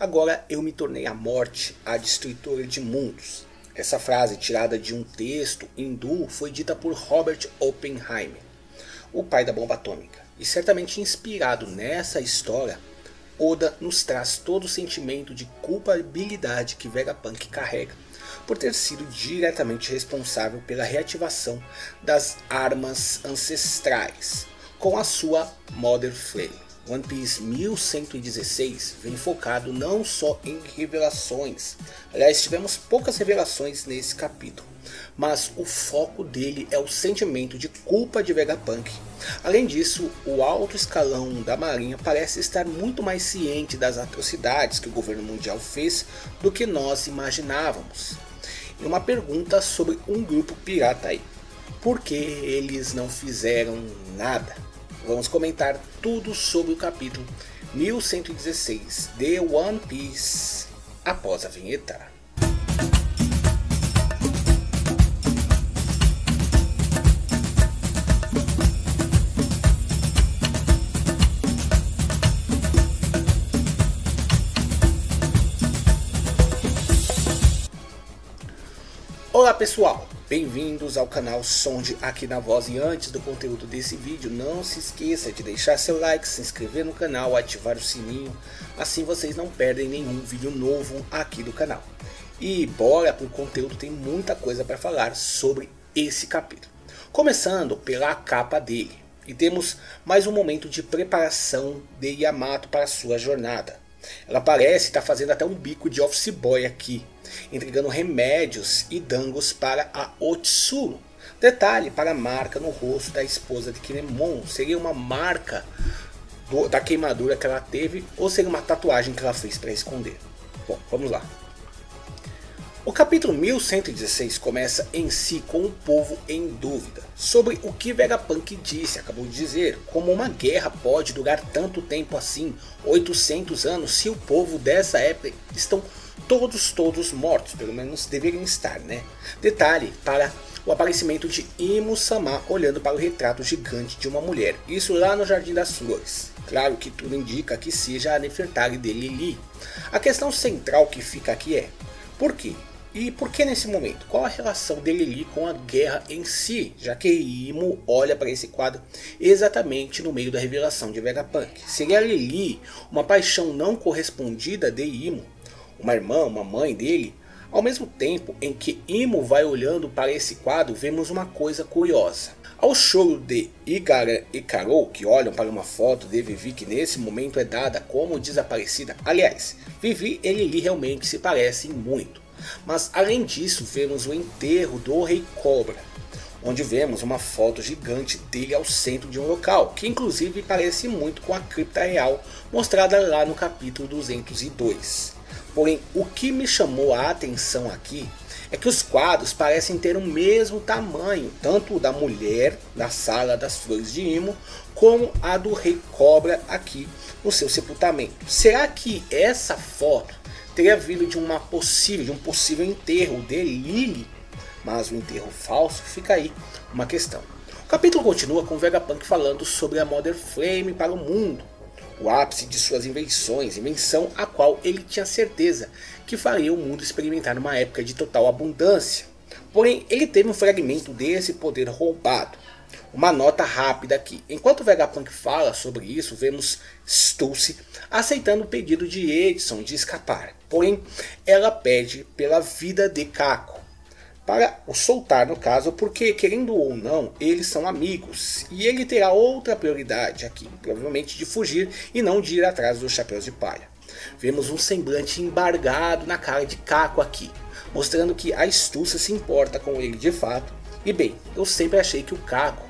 Agora eu me tornei a morte, a destruidora de mundos. Essa frase, tirada de um texto hindu, foi dita por Robert Oppenheimer, o pai da bomba atômica. E certamente inspirado nessa história, Oda nos traz todo o sentimento de culpabilidade que Vegapunk carrega por ter sido diretamente responsável pela reativação das armas ancestrais com a sua Mother Flame. One Piece 1116 vem focado não só em revelações, aliás tivemos poucas revelações nesse capítulo, mas o foco dele é o sentimento de culpa de Vegapunk. Além disso, o alto escalão da marinha parece estar muito mais ciente das atrocidades que o governo mundial fez do que nós imaginávamos. E uma pergunta sobre um grupo pirata aí: por que eles não fizeram nada? Vamos comentar tudo sobre o capítulo 1116 de One Piece após a vinheta. Olá pessoal, bem-vindos ao canal Sonde aqui na Voz, e antes do conteúdo desse vídeo não se esqueça de deixar seu like, se inscrever no canal, ativar o sininho, assim vocês não perdem nenhum vídeo novo aqui do canal. E bora pro conteúdo, tem muita coisa para falar sobre esse capítulo. Começando pela capa dele, e temos mais um momento de preparação de Yamato para sua jornada. Ela parece estar fazendo até um bico de office boy aqui, entregando remédios e dangos para a Otsuru. Detalhe para a marca no rosto da esposa de Kinemon: seria uma marca da queimadura que ela teve ou seria uma tatuagem que ela fez para esconder? Bom, vamos lá. O capítulo 1116 começa em si com o povo em dúvida sobre o que Vegapunk acabou de dizer, como uma guerra pode durar tanto tempo assim, 800 anos, se o povo dessa época estão todos mortos, pelo menos deveriam estar, né? Detalhe para o aparecimento de Imo-sama olhando para o retrato gigante de uma mulher, isso lá no Jardim das Flores. Claro que tudo indica que seja a Nefertari de Lili. A questão central que fica aqui é: por quê? E por que nesse momento? Qual a relação de Lili com a guerra em si? Já que Imo olha para esse quadro exatamente no meio da revelação de Vegapunk. Seria Lili uma paixão não correspondida de Imo? Uma irmã, uma mãe dele? Ao mesmo tempo em que Imo vai olhando para esse quadro, vemos uma coisa curiosa. Ao choro de Igara e Karou, que olham para uma foto de Vivi que nesse momento é dada como desaparecida. Aliás, Vivi e Lili realmente se parecem muito. Mas além disso, vemos o enterro do Rei Cobra, onde vemos uma foto gigante dele ao centro de um local, que inclusive parece muito com a cripta real mostrada lá no capítulo 202. Porém, o que me chamou a atenção aqui é que os quadros parecem ter o mesmo tamanho, tanto o da mulher na sala das flores de Imo, como a do Rei Cobra aqui no seu sepultamento. Será que essa foto teria vindo de um possível enterro de Lili? Mas o enterro falso? Fica aí uma questão. O capítulo continua com Vegapunk falando sobre a Mother Flame para o mundo, o ápice de suas invenções, invenção a qual ele tinha certeza que faria o mundo experimentar uma época de total abundância. Porém, ele teve um fragmento desse poder roubado. Uma nota rápida aqui: enquanto Vegapunk fala sobre isso, vemos Stussy aceitando o pedido de Edson de escapar. Porém, ela pede pela vida de Kako, para o soltar no caso, porque querendo ou não, eles são amigos. E ele terá outra prioridade aqui, provavelmente de fugir e não de ir atrás dos chapéus de palha. Vemos um semblante embargado na cara de Kako aqui, mostrando que a Stussy se importa com ele de fato. E bem, eu sempre achei que o Kako,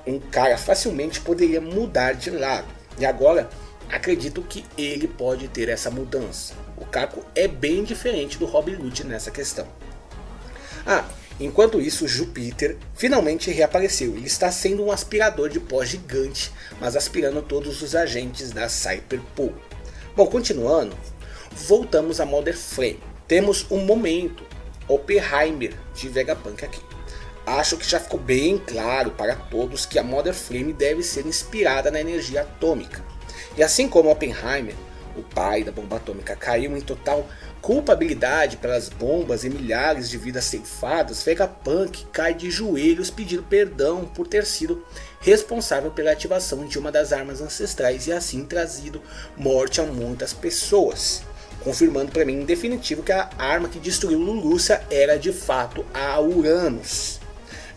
um cara facilmente poderia mudar de lado, e agora acredito que ele pode ter essa mudança. O Kako é bem diferente do Rob Lute nessa questão. Enquanto isso, Jupiter finalmente reapareceu. Ele está sendo um aspirador de pó gigante, mas aspirando todos os agentes da Cyberpool. Bom, continuando, voltamos a Mother Flame. Temos um momento Oppenheimer de Vegapunk aqui. Acho que já ficou bem claro para todos que a Mother Flame deve ser inspirada na energia atômica. E assim como Oppenheimer, o pai da bomba atômica, caiu em total culpabilidade pelas bombas e milhares de vidas ceifadas, Vegapunk cai de joelhos pedindo perdão por ter sido responsável pela ativação de uma das armas ancestrais e assim trazido morte a muitas pessoas, confirmando para mim em definitivo que a arma que destruiu Lulusia era de fato a Uranus.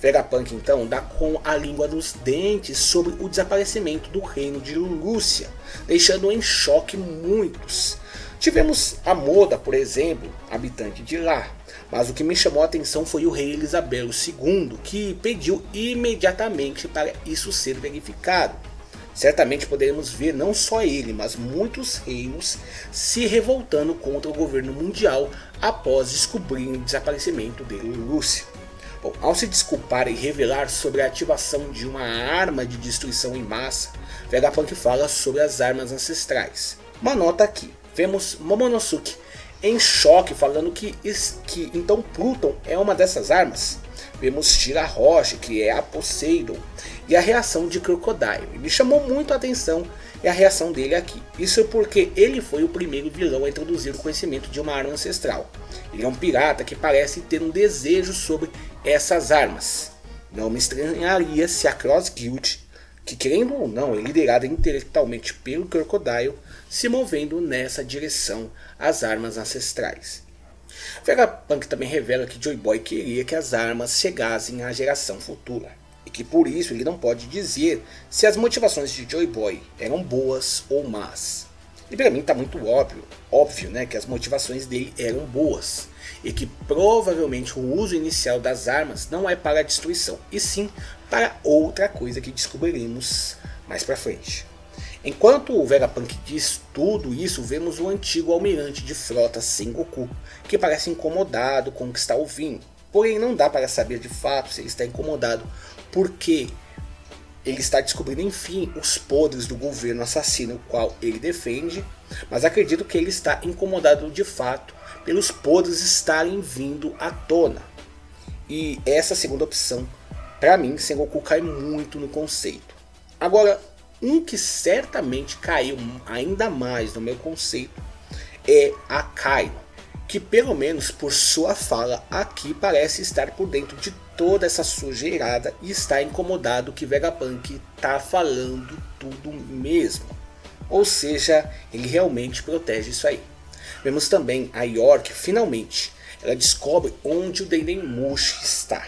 Vegapunk então dá com a língua nos dentes sobre o desaparecimento do reino de Lulusia, deixando em choque muitos. Tivemos a Moda, por exemplo, habitante de lá, mas o que me chamou a atenção foi o rei Elisabelo II, que pediu imediatamente para isso ser verificado. Certamente poderemos ver não só ele, mas muitos reinos se revoltando contra o governo mundial após descobrirem o desaparecimento de Lulusia. Bom, ao se desculpar e revelar sobre a ativação de uma arma de destruição em massa, Vegapunk fala sobre as armas ancestrais. Uma nota aqui, vemos Momonosuke em choque falando que então Pluton é uma dessas armas. Vemos Shirahoshi, que é a Poseidon, e a reação de Crocodile. E me chamou muito a atenção a reação dele aqui. Isso porque ele foi o primeiro vilão a introduzir o conhecimento de uma arma ancestral. Ele é um pirata que parece ter um desejo sobre essas armas. Não me estranharia se a Cross Guild, que querendo ou não é liderada intelectualmente pelo Crocodile, se movendo nessa direção às armas ancestrais. Vegapunk também revela que Joy Boy queria que as armas chegassem à geração futura, e que por isso ele não pode dizer se as motivações de Joy Boy eram boas ou más. E para mim está muito óbvio, né, que as motivações dele eram boas, e que provavelmente o uso inicial das armas não é para a destruição, e sim para outra coisa que descobriremos mais para frente. Enquanto o Vegapunk diz tudo isso, vemos o antigo almirante de frota Sengoku, que parece incomodado com o que está ouvindo. Porém não dá para saber de fato se ele está incomodado porque ele está descobrindo enfim os podres do governo assassino o qual ele defende, mas acredito que ele está incomodado de fato pelos podres estarem vindo à tona. E essa segunda opção, para mim, Sengoku cai muito no conceito. Agora, um que certamente caiu ainda mais no meu conceito é a Kaino, que pelo menos por sua fala aqui parece estar por dentro de toda essa sujeirada e está incomodado que Vegapunk está falando tudo mesmo. Ou seja, ele realmente protege isso aí. Vemos também a York, finalmente, ela descobre onde o Dendemushi está.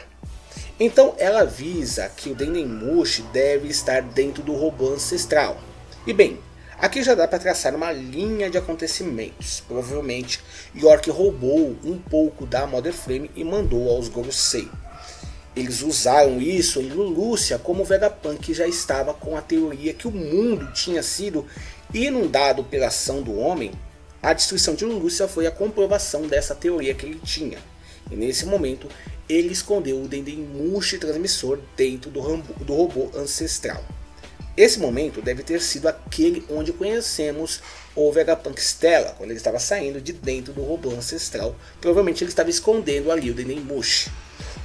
Então ela avisa que o Dendemushi deve estar dentro do robô ancestral. E bem, aqui já dá para traçar uma linha de acontecimentos. Provavelmente York roubou um pouco da Mother Flame e mandou aos Gorosei. Eles usaram isso em Lulusia, como Vegapunk já estava com a teoria que o mundo tinha sido inundado pela ação do homem. A destruição de Lulusia foi a comprovação dessa teoria que ele tinha. E nesse momento ele escondeu o Dendemushi transmissor dentro do robô ancestral. Esse momento deve ter sido aquele onde conhecemos o Vegapunk Stella, quando ele estava saindo de dentro do robô ancestral. Provavelmente ele estava escondendo ali o Dendemushi.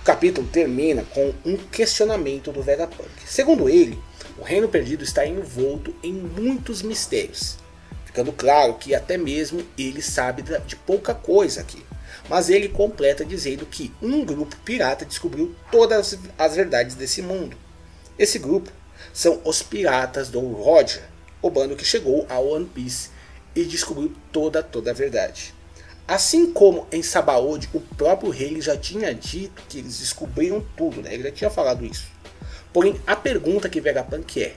O capítulo termina com um questionamento do Vegapunk. Segundo ele, o Reino Perdido está envolto em muitos mistérios, ficando claro que até mesmo ele sabe de pouca coisa aqui. Mas ele completa dizendo que um grupo pirata descobriu todas as verdades desse mundo. Esse grupo são os piratas do Roger, o bando que chegou ao One Piece e descobriu toda a verdade. Assim como em Sabaody, o próprio rei já tinha dito que eles descobriram tudo, né? Ele já tinha falado isso. Porém, a pergunta que Vegapunk é: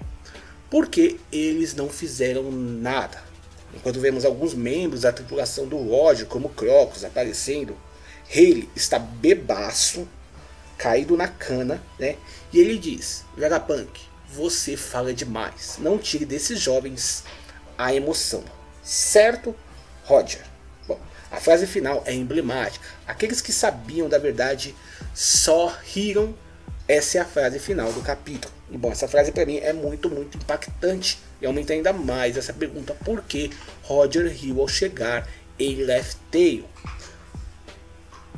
por que eles não fizeram nada? Enquanto vemos alguns membros da tripulação do Roger, como Crocus, aparecendo, Rayleigh está bebaço, caído na cana, né? E ele diz: Vegapunk, você fala demais, não tire desses jovens a emoção. Certo, Roger? Bom, a frase final é emblemática. Aqueles que sabiam da verdade só riram. Essa é a frase final do capítulo. E bom, essa frase para mim é muito impactante e aumenta ainda mais essa pergunta: por que Roger riu ao chegar em Laugh Tale?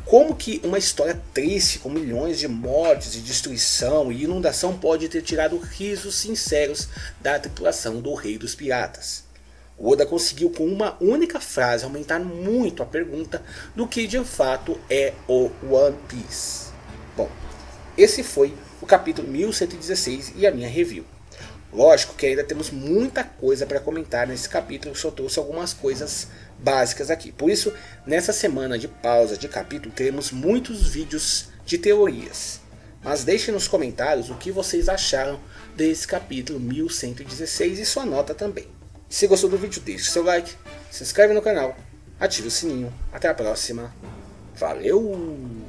Como que uma história triste com milhões de mortes, de destruição e inundação pode ter tirado risos sinceros da tripulação do Rei dos Piratas? O Oda conseguiu com uma única frase aumentar muito a pergunta do que de fato é o One Piece. Bom, esse foi o capítulo 1116 e a minha review. Lógico que ainda temos muita coisa para comentar nesse capítulo, só trouxe algumas coisas básicas aqui. Por isso, nessa semana de pausa de capítulo, teremos muitos vídeos de teorias. Mas deixem nos comentários o que vocês acharam desse capítulo 1116 e sua nota também. Se gostou do vídeo, deixe seu like, se inscreve no canal, ative o sininho. Até a próxima. Valeu!